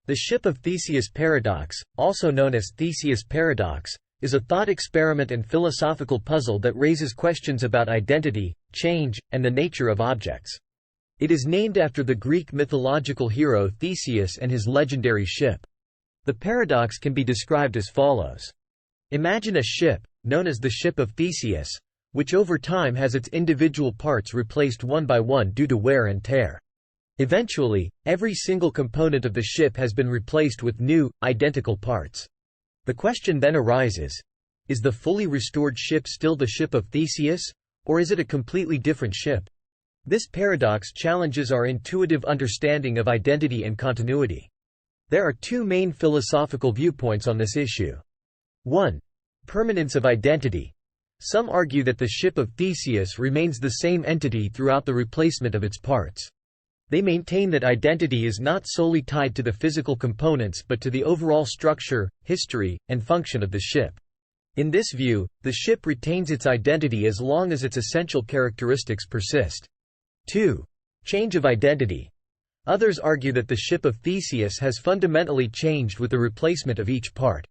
The Ship of Theseus Paradox, also known as Theseus Paradox, is a thought experiment and philosophical puzzle that raises questions about identity, change, and the nature of objects. It is named after the Greek mythological hero Theseus and his legendary ship. The paradox can be described as follows. Imagine a ship, known as the Ship of Theseus, which over time has its individual parts replaced one by one due to wear and tear. Eventually, every single component of the ship has been replaced with new, identical parts. The question then arises: is the fully restored ship still the Ship of Theseus, or is it a completely different ship? This paradox challenges our intuitive understanding of identity and continuity. There are two main philosophical viewpoints on this issue. 1. Permanence of identity. Some argue that the Ship of Theseus remains the same entity throughout the replacement of its parts. They maintain that identity is not solely tied to the physical components but to the overall structure, history, and function of the ship. In this view, the ship retains its identity as long as its essential characteristics persist. 2. Change of identity. Others argue that the Ship of Theseus has fundamentally changed with the replacement of each part.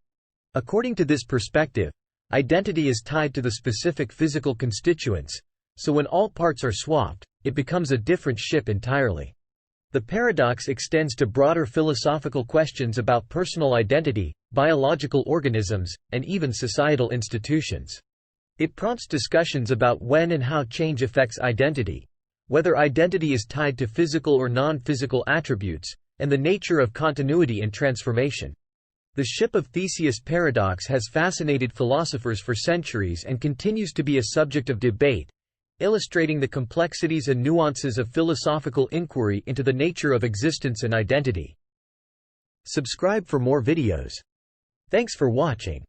According to this perspective, identity is tied to the specific physical constituents, so when all parts are swapped, it becomes a different ship entirely. The paradox extends to broader philosophical questions about personal identity, biological organisms, and even societal institutions. It prompts discussions about when and how change affects identity, whether identity is tied to physical or non-physical attributes, and the nature of continuity and transformation. The Ship of Theseus paradox has fascinated philosophers for centuries and continues to be a subject of debate, illustrating the complexities and nuances of philosophical inquiry into the nature of existence and identity. Subscribe for more videos. Thanks for watching.